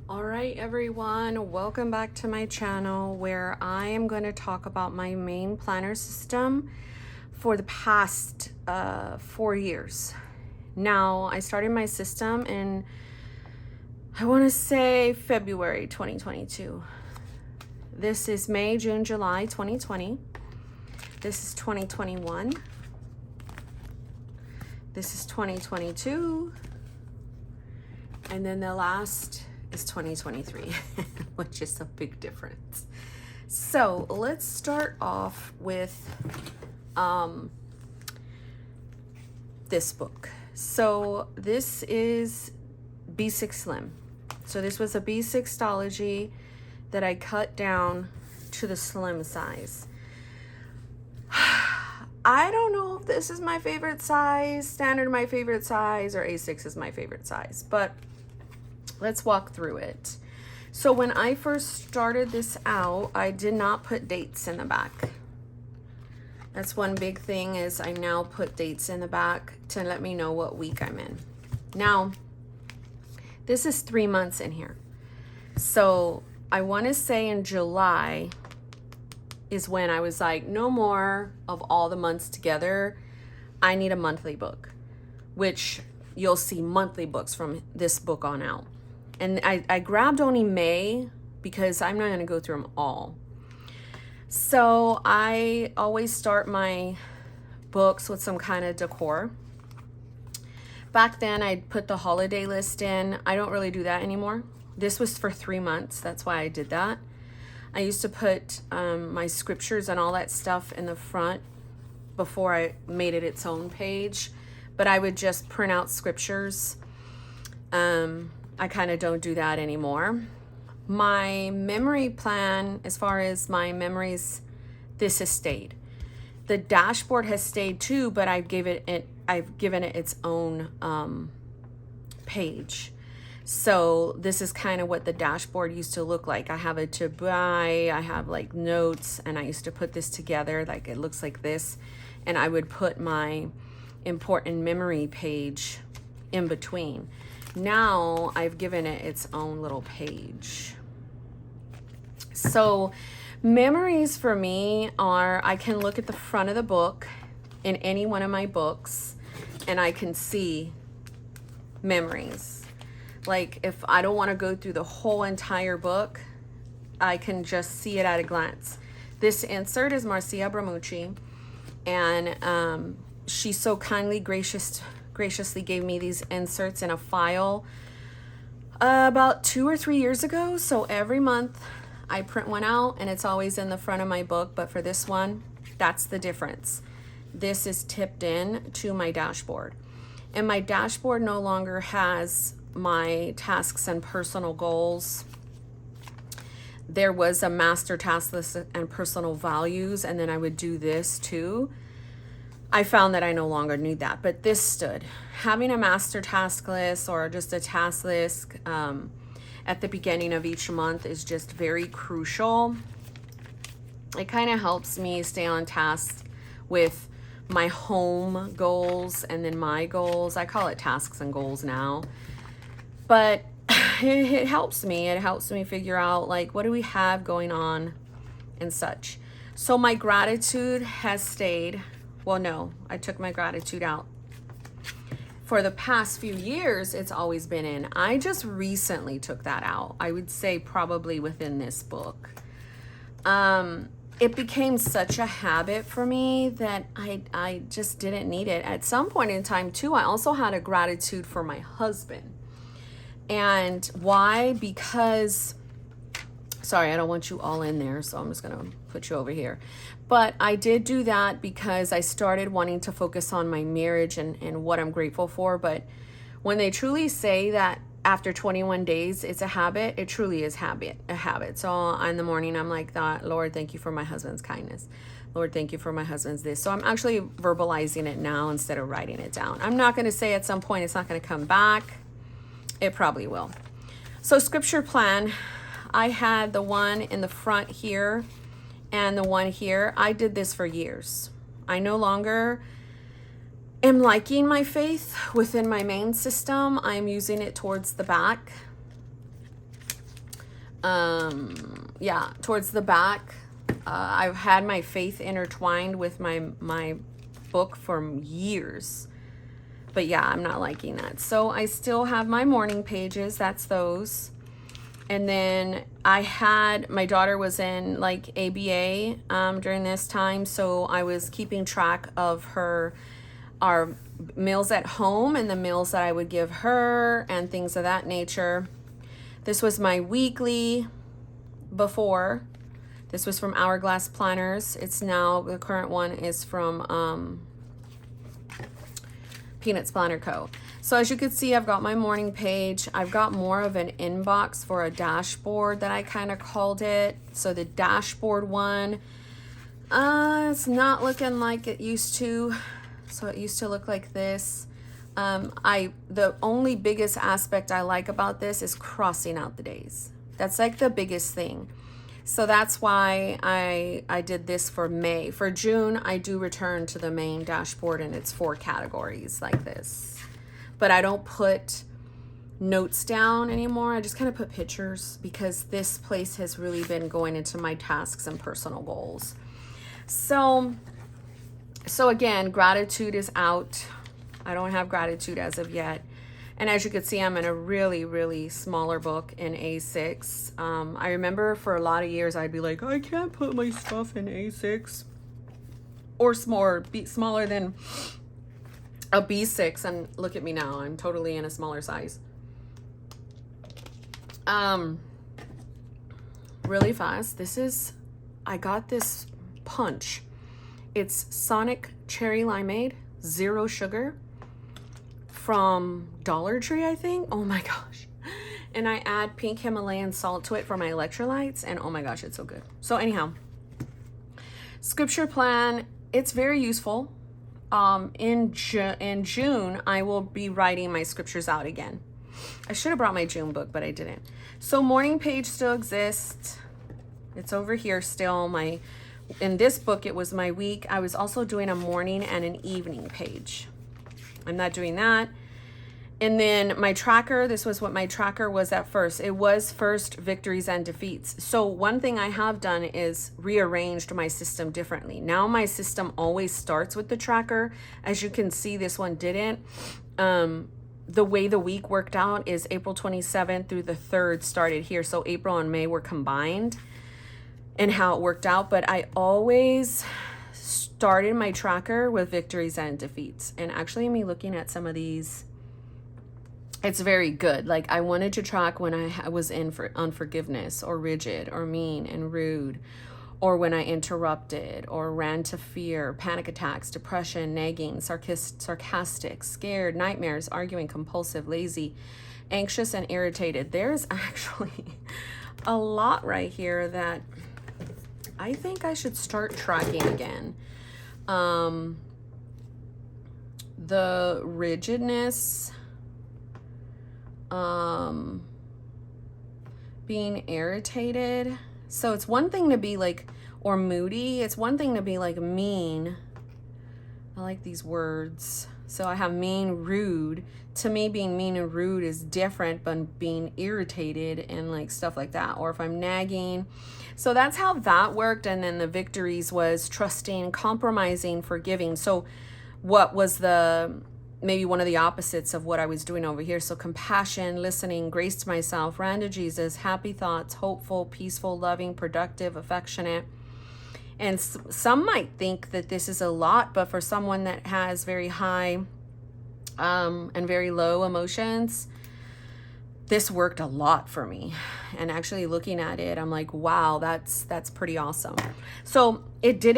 All right, everyone, welcome back to my channel where I am going to talk about my main planner system for the past 4 years. Now, I started my system in, I want to say February 2022. This is May, June, July 2020. This is 2021. This is 2022. And then the last is 2023, which is a big difference. So let's start off with this book. So this is B6 Slim. So this was a B6 that I cut down to the slim size. I don't know if this is my favorite size, standard my favorite size, or A6 is my favorite size, but let's walk through it. So when I first started this out, I did not put dates in the back. That's one big thing, is I now put dates in the back to let me know what week I'm in. Now, this is 3 months in here. So I want to say in July is when I was like, no more of all the months together. I need a monthly book, which you'll see monthly books from this book on out. And I grabbed only May because I'm not going to go through them all. So I always start my books with some kind of decor. Back then, I'd put the holiday list in. I don't really do that anymore. This was for 3 months. That's why I did that. I used to put my scriptures and all that stuff in the front before I made it its own page. But I would just print out scriptures. I kind of don't do that anymore. My memory plan, as far as my memories, this has stayed. The dashboard has stayed too, but I've given it its own page. So this is kind of what the dashboard used to look like. I have a to buy, I have like notes, and I used to put this together like it looks like this, and I would put my important memory page in between. Now I've given it its own little page. So memories for me are, I can look at the front of the book in any one of my books and I can see memories. Like if I don't want to go through the whole entire book, I can just see it at a glance. This insert is Marcia Bramucci, and she so kindly graciously gave me these inserts in a file about 2 or 3 years ago. So every month I print one out and it's always in the front of my book. But for this one, that's the difference. This is tipped in to my dashboard, and my dashboard no longer has my tasks and personal goals. There was a master task list and personal values, and then I would do this too. I found that I no longer need that, but this stood. Having a master task list or just a task list at the beginning of each month is just very crucial. It kind of helps me stay on task with my home goals and then my goals. I call it tasks and goals now, but it helps me. It helps me figure out like, what do we have going on and such. So my gratitude has stayed. Well, no, I took my gratitude out. For the past few years, it's always been in. I just recently took that out. I would say probably within this book. It became such a habit for me that I just didn't need it. At some point in time too, I also had a gratitude for my husband. And why? Because, sorry, I don't want you all in there, so I'm just gonna put you over here. But I did do that because I started wanting to focus on my marriage and what I'm grateful for. But when they truly say that after 21 days, it's a habit, it truly is a habit. So in the morning, I'm like that, Lord, thank you for my husband's kindness. Lord, thank you for my husband's this. So I'm actually verbalizing it now instead of writing it down. I'm not gonna say at some point it's not gonna come back. It probably will. So scripture plan, I had the one in the front here and the one here. I did this for years. I no longer am liking my faith within my main system. I'm using it towards the back. Yeah, towards the back, I've had my faith intertwined with my book for years. But yeah, I'm not liking that. So I still have my morning pages. That's those. And then my daughter was in like ABA during this time. So I was keeping track of our meals at home and the meals that I would give her and things of that nature. This was my weekly before. This was from Hourglass Planners. It's now, the current one is from Peanuts Planner Co. So as you can see, I've got my morning page. I've got more of an inbox for a dashboard that I kind of called it. So the dashboard one, it's not looking like it used to. So it used to look like this. The only biggest aspect I like about this is crossing out the days. That's like the biggest thing. So that's why I did this for May. For June, I do return to the main dashboard and it's 4 categories like this. But I don't put notes down anymore. I just kind of put pictures because this place has really been going into my tasks and personal goals. So again, gratitude is out. I don't have gratitude as of yet. And as you can see, I'm in a really, really smaller book in A6. I remember for a lot of years, I'd be like, I can't put my stuff in A6 or smaller than a B6. And look at me now, I'm totally in a smaller size. Really fast, I got this punch. It's Sonic Cherry Limeade, 0 sugar, from Dollar Tree, I think. Oh my gosh. And I add pink Himalayan salt to it for my electrolytes, and oh my gosh, it's so good. So anyhow, scripture plan, it's very useful. In June, I will be writing my scriptures out again. I should have brought my June book, but I didn't. So morning page still exists. It's over here still. In this book, it was my week. I was also doing a morning and an evening page. I'm not doing that. And then my tracker, this was what my tracker was at first. It was first victories and defeats. So one thing I have done is rearranged my system differently. Now my system always starts with the tracker. As you can see, this one didn't. The way the week worked out is April 27th through the 3rd started here. So April and May were combined and how it worked out. But I always started my tracker with victories and defeats. And actually me looking at some of these, it's very good. Like I wanted to track when I was in for unforgiveness or rigid or mean and rude, or when I interrupted or ran to fear, panic attacks, depression, nagging, sarcastic, scared, nightmares, arguing, compulsive, lazy, anxious, and irritated. There's actually a lot right here that I think I should start tracking again. The rigidness, being irritated. So it's one thing to be like, or moody. It's one thing to be like mean. I like these words. So I have mean, rude. To me, being mean and rude is different than being irritated and like stuff like that. Or if I'm nagging. So that's how that worked. And then the victories was trusting, compromising, forgiving. So what was maybe one of the opposites of what I was doing over here? So compassion, listening, grace to myself, ran to Jesus, happy thoughts, hopeful, peaceful, loving, productive, affectionate. And some might think that this is a lot, but for someone that has very high and very low emotions, this worked a lot for me. And actually looking at it, I'm like, wow, that's pretty awesome. So it did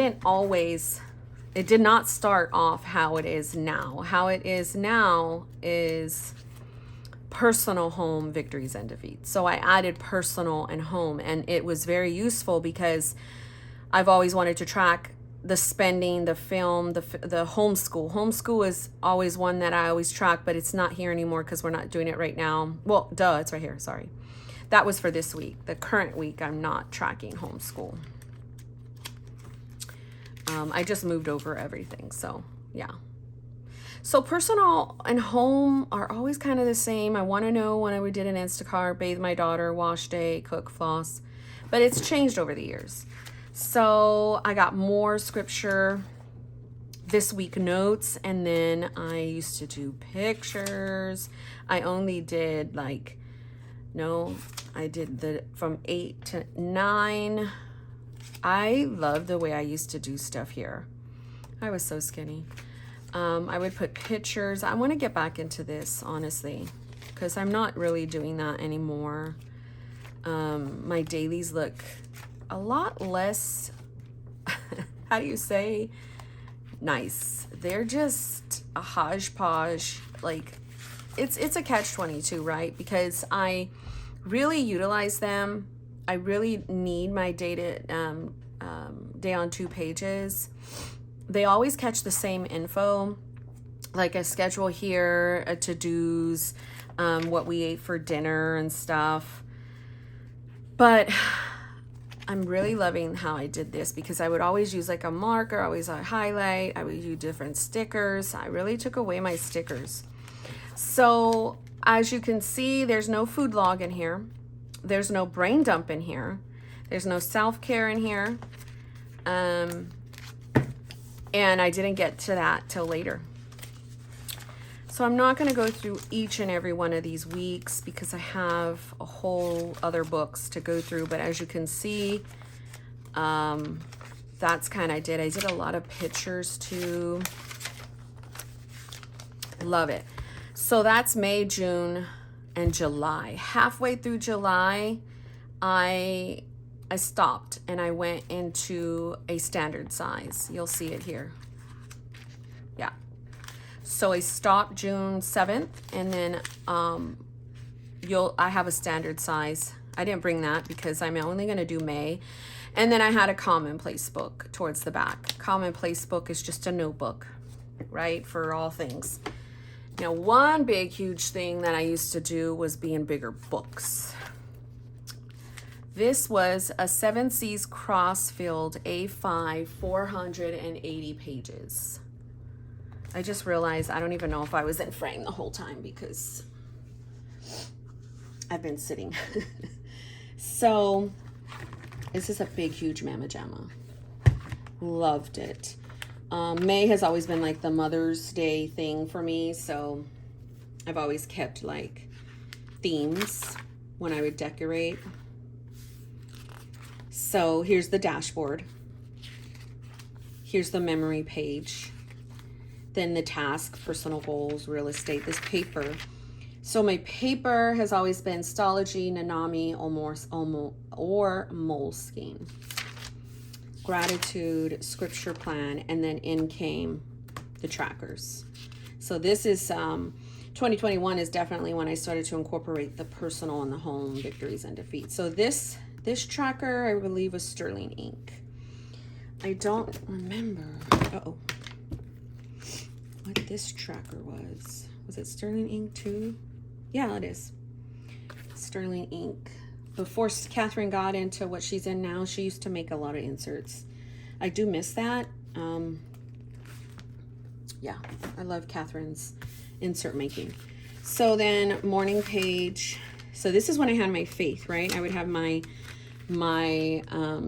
not start off how it is now. How it is now is personal, home, victories, and defeats. So I added personal and home, and it was very useful because I've always wanted to track the spending, the film, the homeschool. Homeschool is always one that I always track, but it's not here anymore because we're not doing it right now. Well, it's right here, sorry. That was for this week. The current week, I'm not tracking homeschool. I just moved over everything, so yeah. So personal and home are always kind of the same. I want to know when I did an Instacart, bathe my daughter, wash day, cook, floss. But it's changed over the years. So I got more scripture this week notes, and then I used to do pictures. I only did like, no, I did the from 8 to 9. I love the way I used to do stuff here. I was so skinny. I would put pictures. I want to get back into this, honestly, because I'm not really doing that anymore. My dailies look a lot less, how do you say, nice. They're just a hodgepodge. Like, it's a catch-22, right? Because I really utilize them. I really need my day on 2 pages. They always catch the same info, like a schedule here, a to-dos, what we ate for dinner and stuff. But I'm really loving how I did this, because I would always use like a marker, always a highlight. I would use different stickers. I really took away my stickers. So as you can see, there's no food log in here. There's no brain dump in here. There's no self-care in here. And I didn't get to that till later. So I'm not going to go through each and every one of these weeks, because I have a whole other books to go through. But as you can see, that's kind of I did a lot of pictures too. Love it. So that's May, June, and July. Halfway through July, I stopped and I went into a standard size. You'll see it here. Yeah. So I stopped June 7th, and then I have a standard size. I didn't bring that because I'm only going to do May. And then I had a commonplace book towards the back. Commonplace book is just a notebook, right, for all things. Now, one big, huge thing that I used to do was be in bigger books. This was a 7 Seas Crossfield A5, 480 pages. I just realized I don't even know if I was in frame the whole time, because I've been sitting. So this is a big, huge Mama Jamma. Loved it. May has always been like the Mother's Day thing for me, so I've always kept like themes when I would decorate. So here's the dashboard. Here's the memory page. Then the task, personal goals, real estate, this paper. So my paper has always been Stalogy, Nanami, or Moleskine. Gratitude, scripture plan, and then in came the trackers. So this is 2021 is definitely when I started to incorporate the personal and the home, victories and defeats. So this tracker, I believe, was Sterling Ink. I don't remember what this tracker was. Was it Sterling Ink too? Yeah, it is. Sterling Ink. Before Catherine got into what she's in now, she used to make a lot of inserts. I do miss that. Yeah, I love Catherine's insert making. So then morning page. So this is when I had my faith, right? I would have my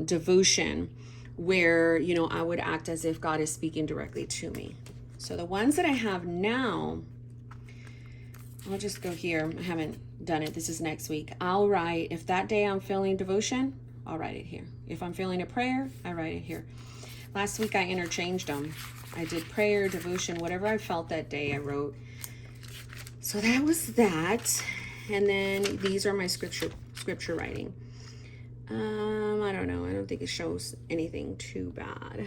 devotion, where, you know, I would act as if God is speaking directly to me. So the ones that I have now, I'll just go here. I haven't done it. This is next week. I'll write, if that day I'm feeling devotion, I'll write it here. If I'm feeling a prayer, I write it here. Last week I interchanged them. I did prayer, devotion, whatever I felt that day I wrote. So that was that. And then these are my scripture writing. I don't know. I don't think it shows anything too bad.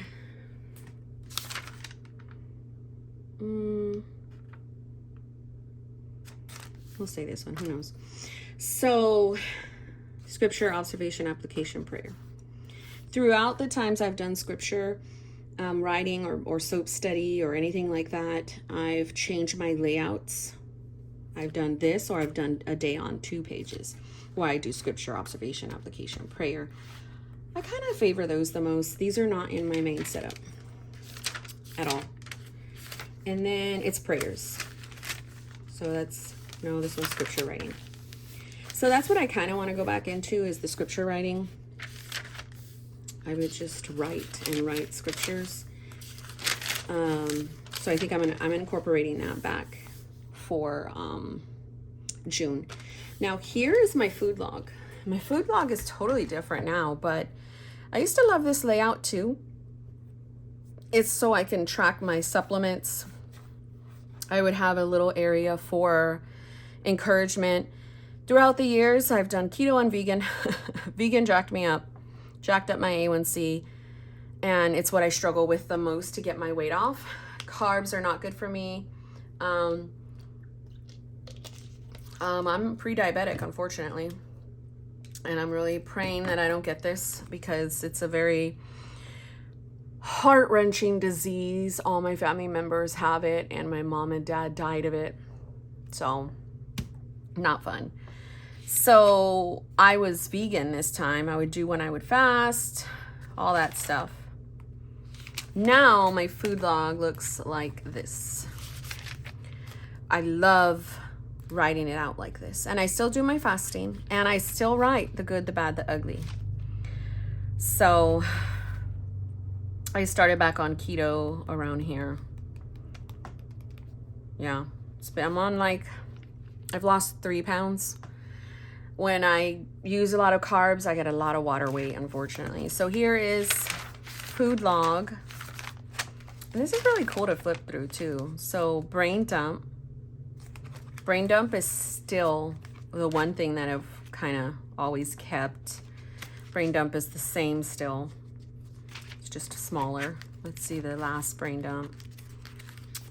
We'll say this one, who knows. So scripture, observation, application, prayer. Throughout the times I've done scripture writing or soap study or anything like that, I've changed my layouts. I've done this, or I've done a day on 2 pages where I do scripture, observation, application, prayer. I kind of favor those the most. These are not in my main setup at all. And then it's prayers. So that's, no, this one's scripture writing. So that's what I kind of want to go back into, is the scripture writing. I would just write and write scriptures. So I think I'm incorporating that back for June. Now here is my food log. My food log is totally different now, but I used to love this layout too. It's so I can track my supplements. I would have a little area for encouragement. Throughout the years, I've done keto and vegan. Vegan jacked up my A1C, and it's what I struggle with the most to get my weight off. Carbs are not good for me. I'm pre-diabetic, unfortunately, and I'm really praying that I don't get this, because it's a very heart-wrenching disease. All my family members have it, and my mom and dad died of it, so not fun. So I was vegan this time. I would do when I would fast, all that stuff. Now my food log looks like this. I love writing it out like this. And I still do my fasting, and I still write the good, the bad, the ugly. So I started back on keto around here. Yeah, I'm on I've lost 3 pounds. When I use a lot of carbs, I get a lot of water weight, unfortunately. So here is food log. And this is really cool to flip through too. So brain dump. Brain dump is still the one thing that I've kind of always kept. Brain dump is the same still. It's just smaller. Let's see the last brain dump.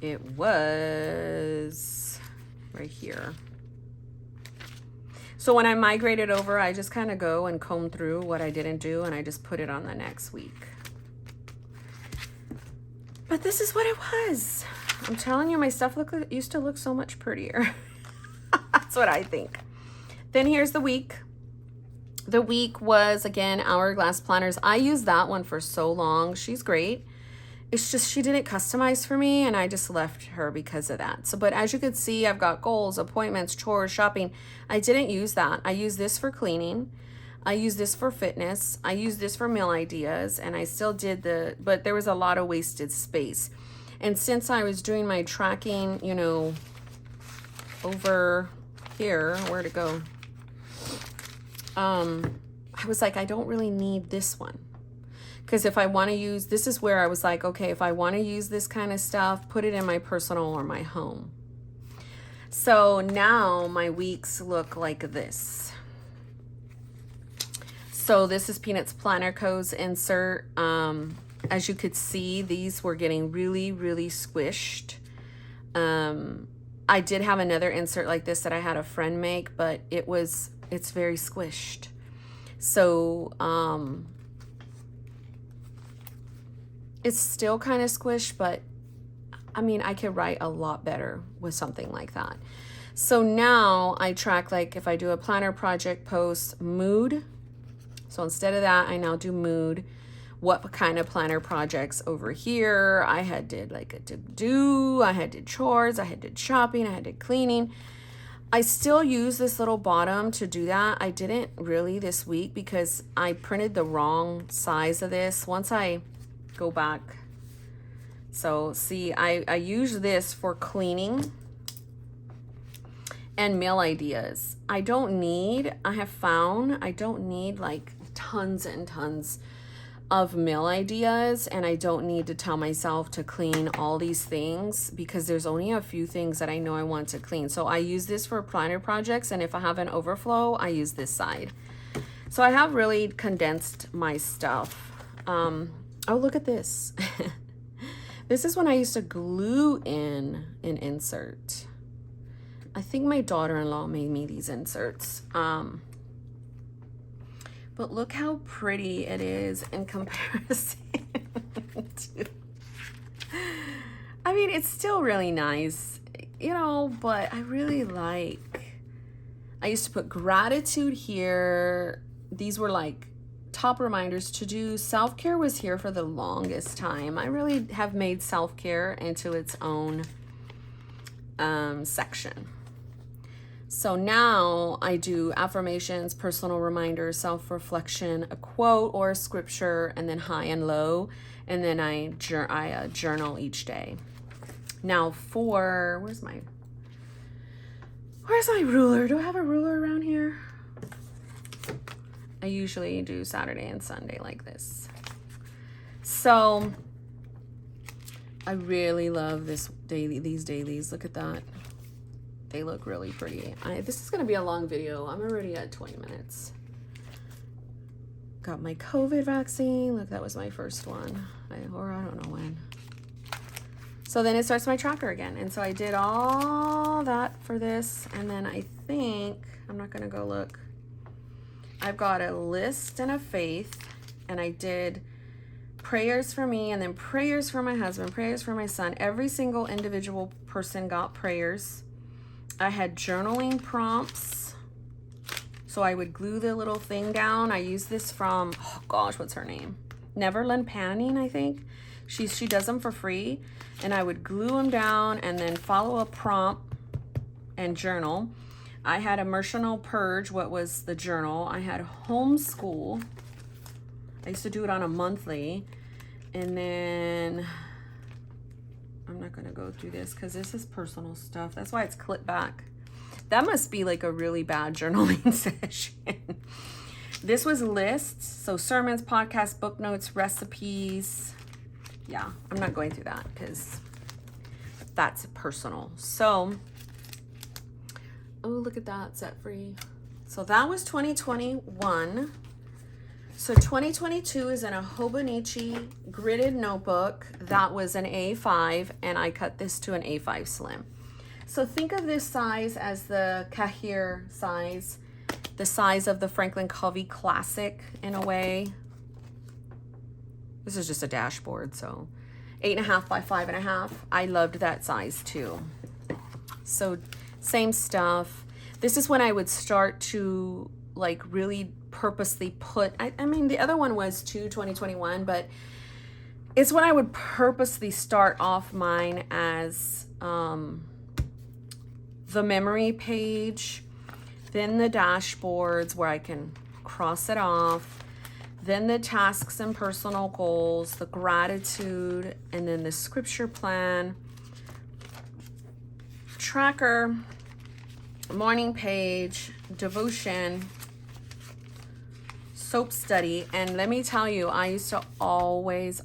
It was right here. So when I migrated over, I just kind of go and comb through what I didn't do, and I just put it on the next week. But this is what it was. I'm telling you, my stuff used to look so much prettier. That's what I think. Then here's the week. The week was, again, Hourglass Planners. I used that one for so long. She's great. It's just she didn't customize for me, and I just left her because of that. So, but as you could see, I've got goals, appointments, chores, shopping. I didn't use that. I use this for cleaning. I use this for fitness. I use this for meal ideas, and I still did but there was a lot of wasted space. And since I was doing my tracking, you know, over here, where'd it go? I was like, I don't really need this one. Because if I want to use, this is where I was like, okay, if I want to use this kind of stuff, put it in my personal or my home. So now my weeks look like this. So this is Peanuts Planner Co's insert. As you could see, these were getting really, really squished. I did have another insert like this that I had a friend make, but it's very squished. So, it's still kind of squished, but I mean, I could write a lot better with something like that. So now I track, like if I do a planner project post, mood. So instead of that, I now do mood. What kind of planner projects over here? I had did like a to-do, I had did chores, I had did shopping, I had did cleaning. I still use this little bottom to do that. I didn't really this week because I printed the wrong size of this. Once I go back, so see, I use this for cleaning and meal ideas. I have found I don't need like tons and tons of meal ideas, and I don't need to tell myself to clean all these things because there's only a few things that I know I want to clean. So I use this for planner projects, and if I have an overflow, I use this side. So I have really condensed my stuff. Oh, look at this. This is when I used to glue in an insert. I think my daughter-in-law made me these inserts. But look how pretty it is in comparison to... I mean, it's still really nice, you know, but I really like... I used to put gratitude here. These were like top reminders to do. Self-care was here for the longest time. I really have made self-care into its own section. So now I do affirmations, personal reminders, self-reflection, a quote or a scripture, and then high and low. And then I journal each day. Now where's my ruler? Do I have a ruler around here? I usually do Saturday and Sunday like this. So I really love these dailies. Look at that. They look really pretty. This is going to be a long video. I'm already at 20 minutes. Got my COVID vaccine. Look, that was my first one. Or I don't know when. So then it starts my tracker again. And so I did all that for this. And then I think, I'm not going to go look. I've got a list and a faith. And I did prayers for me and then prayers for my husband, prayers for my son. Every single individual person got prayers. I had journaling prompts. So I would glue the little thing down. I used this from, oh gosh, what's her name? Neverland Panning, I think. She does them for free. And I would glue them down and then follow a prompt and journal. I had Emotional Purge, what was the journal. I had Homeschool. I used to do it on a monthly. And then, I'm not going to go through this because this is personal stuff. That's why it's clipped back. That must be like a really bad journaling session. This was lists. So sermons, podcasts, book notes, recipes. Yeah, I'm not going through that because that's personal. So, oh, look at that, set free. So that was 2021. So 2022 is in a Hobonichi gridded notebook. That was an A5, and I cut this to an A5 slim. So think of this size as the Kahir size, the size of the Franklin Covey Classic in a way. This is just a dashboard, so 8.5 by 5.5. I loved that size too. So same stuff. This is when I would start to like really purposely put, I mean, the other one was 2021, but it's when I would purposely start off mine as the memory page, then the dashboards where I can cross it off, then the tasks and personal goals, the gratitude, and then the scripture plan, tracker, morning page, devotion, soap study. And let me tell you, I used to always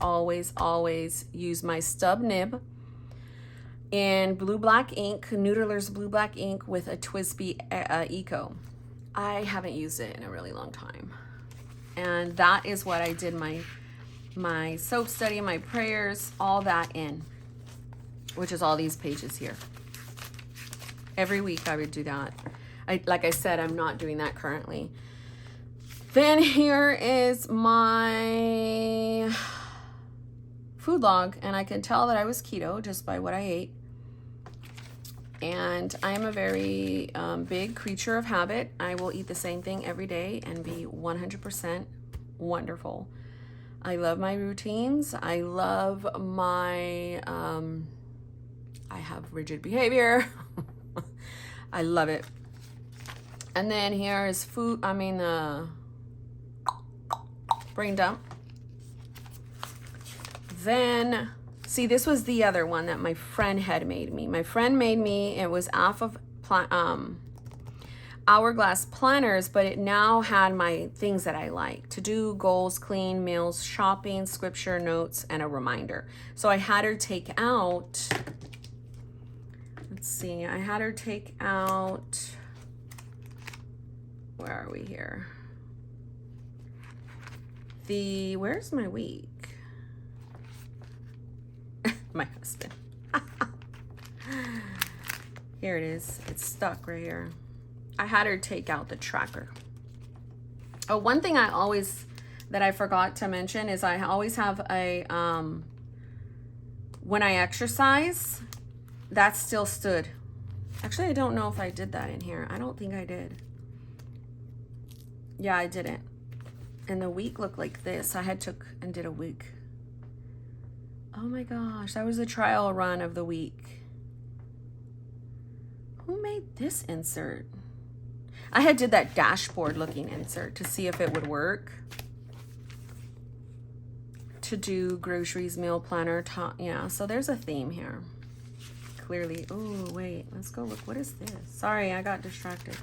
use my stub nib in blue black ink, Noodler's blue black ink with a TWSBI Eco. I haven't used it in a really long time. And that is what I did my soap study, my prayers, all that in, which is all these pages here. Every week I would do that. Like I said, I'm not doing that currently. Then here is my food log, and I can tell that I was keto just by what I ate. And I am a very big creature of habit. I will eat the same thing every day and be 100% wonderful. I love my routines. I love my, I have rigid behavior. I love it. And then here is food, brain dump. Then, see, this was the other one that my friend had made me. My friend made me, it was off of Hourglass planners, but it now had my things that I like to do: goals, clean, meals, shopping, scripture, notes, and a reminder. So I had her take out, let's see, I had her take out, where are we here? Where's my week? My husband. Here it is. It's stuck right here. I had her take out the tracker. Oh, one thing that I forgot to mention is I always have a, when I exercise, that still stood. Actually, I don't know if I did that in here. I don't think I did. Yeah, I didn't. And the week looked like this. I had took and did a week. Oh my gosh, that was a trial run of the week. Who made this insert? I had did that dashboard looking insert to see if it would work. To do groceries, meal planner, yeah, so there's a theme here. Clearly. Oh, wait, let's go look. What is this? Sorry, I got distracted.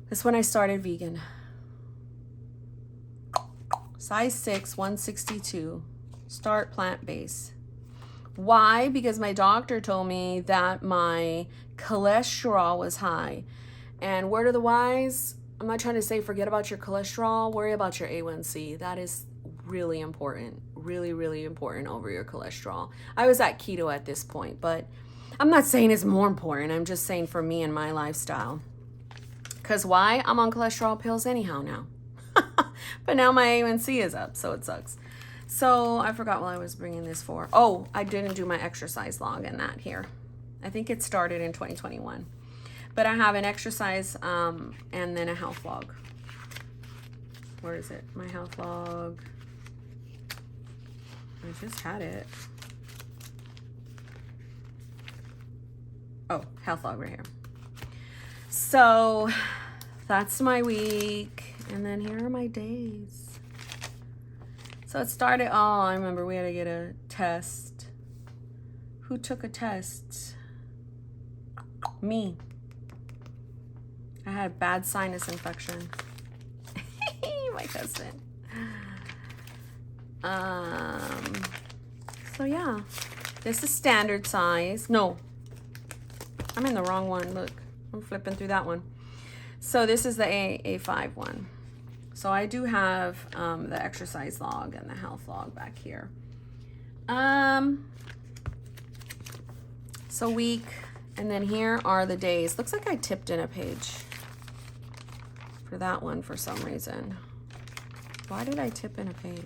This is when I started vegan. Size 6, 162. Start plant-based. Why? Because my doctor told me that my cholesterol was high. And word of the wise, I'm not trying to say forget about your cholesterol, worry about your A1C. That is really important. Really, really important over your cholesterol. I was at keto at this point, but I'm not saying it's more important. I'm just saying for me and my lifestyle. Because why? I'm on cholesterol pills anyhow now. But now my A1C is up, so it sucks. So I forgot what I was bringing this for. Oh, I didn't do my exercise log in that here. I think it started in 2021. But I have an exercise and then a health log. Where is it? My health log. I just had it. Oh, health log right here. So that's my week. And then here are my days. So it started, oh, I remember we had to get a test. Who took a test? Me. I had bad sinus infection. My cousin. So yeah, this is standard size. No, I'm in the wrong one. Look, I'm flipping through that one. So this is the A5 one. So I do have the exercise log and the health log back here. So week, and then here are the days. Looks like I tipped in a page for that one for some reason. Why did I tip in a page?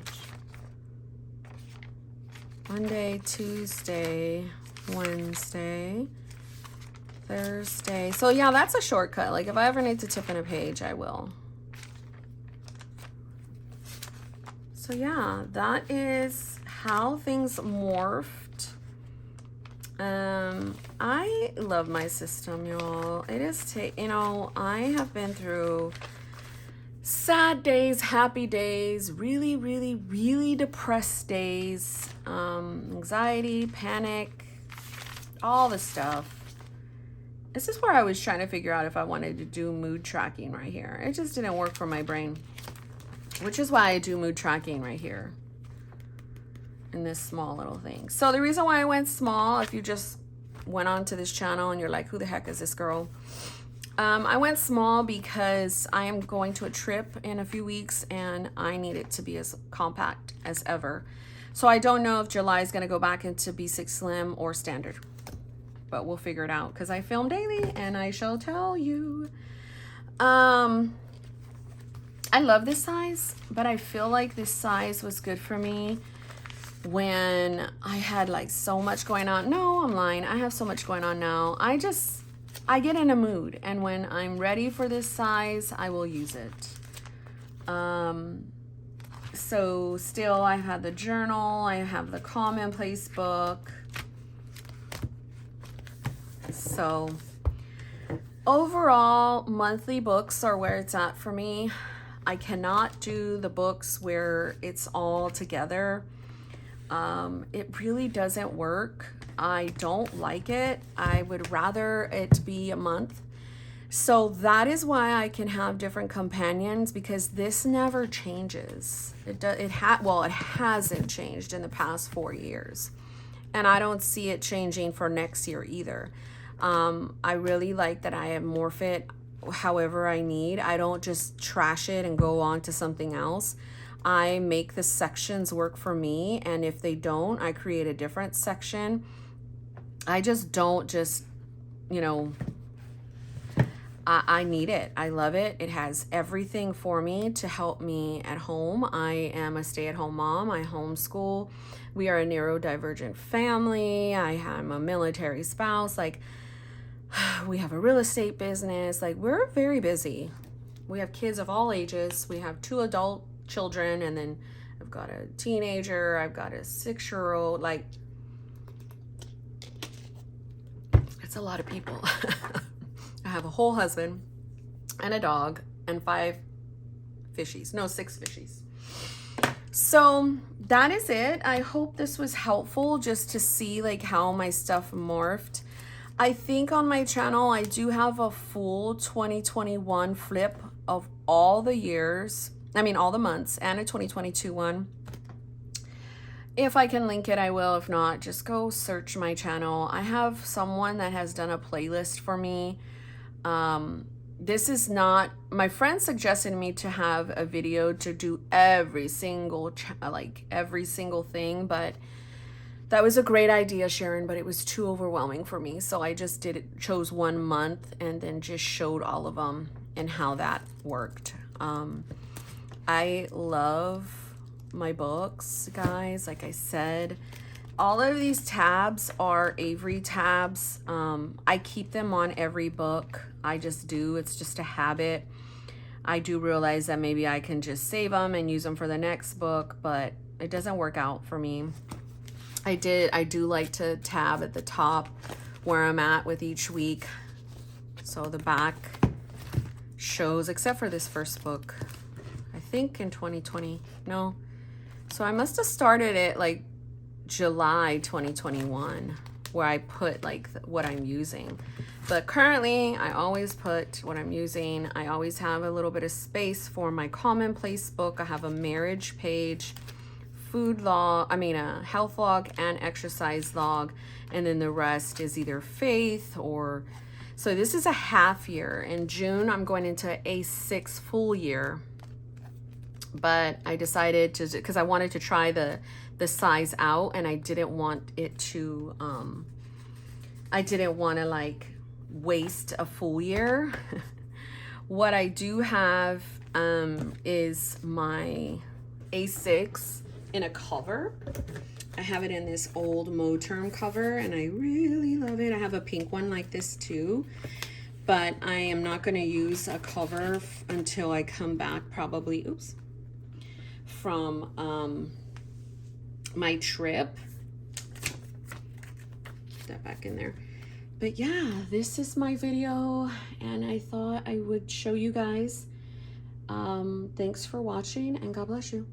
Monday, Tuesday, Wednesday, Thursday. So yeah, that's a shortcut. Like if I ever need to tip in a page, I will. So yeah, that is how things morphed. I love my system, y'all. It is, you know, I have been through sad days, happy days, really, really, really depressed days, anxiety, panic, all the stuff. This is where I was trying to figure out if I wanted to do mood tracking right here. It just didn't work for my brain, which is why I do mood tracking right here in this small little thing. So the reason why I went small, if you just went onto this channel and you're like, who the heck is this girl? I went small because I am going to a trip in a few weeks and I need it to be as compact as ever. So I don't know if July is going to go back into B6 Slim or standard, but we'll figure it out because I film daily and I shall tell you. I love this size, but I feel like this size was good for me when I had like so much going on. No, I'm lying. I have so much going on now. I get in a mood, and when I'm ready for this size, I will use it. So still I have the journal, I have the commonplace book. So overall, monthly books are where it's at for me. I cannot do the books where it's all together. It really doesn't work. I don't like it. I would rather it be a month. So that is why I can have different companions, because this never changes. It hasn't changed in the past 4 years. And I don't see it changing for next year either. I really like that I morph it however I need. I don't just trash it and go on to something else. I make the sections work for me, and if they don't, I create a different section. I just don't you know, I need it. I love it. It has everything for me to help me at home. I am a stay-at-home mom. I homeschool. We are a neurodivergent family. I am a military spouse. Like, we have a real estate business. Like, we're very busy. we have kids of all ages. We have 2 adult children, and then I've got a teenager, I've got a 6-year-old. Like, it's a lot of people. I have a whole husband and a dog and 5 fishies. No, 6 fishies. So that is it. I hope this was helpful just to see like how my stuff morphed. I think on my channel, I do have a full 2021 flip of all the years. I mean, all the months, and a 2022 one. If I can link it, I will. If not, just go search my channel. I have someone that has done a playlist for me. This is not, my friend suggested me to have a video to do every single thing, but that was a great idea, Sharon, but it was too overwhelming for me. So I just chose 1 month and then just showed all of them and how that worked. I love my books, guys. Like I said, all of these tabs are Avery tabs. I keep them on every book. I just do. It's just a habit. I do realize that maybe I can just save them and use them for the next book, but it doesn't work out for me. I do like to tab at the top where I'm at with each week. So the back shows, except for this first book, I think in 2020. No. So I must have started it like July 2021, where I put like what I'm using. But currently I always put what I'm using. I always have a little bit of space for my commonplace book. I have a marriage page, food log, a health log and exercise log. And then the rest is either faith or, so this is a half year. In June, I'm going into a 6 full year. But I decided to, because I wanted to try the size out, and I didn't want it to, I didn't want to like waste a full year. What I do have is my A6 in a cover. I have it in this old Moterm cover, and I really love it. I have a pink one like this too, but I am not going to use a cover until I come back, probably, from my trip. Put that back in there. But yeah, this is my video, and I thought I would show you guys. Thanks for watching, and God bless you.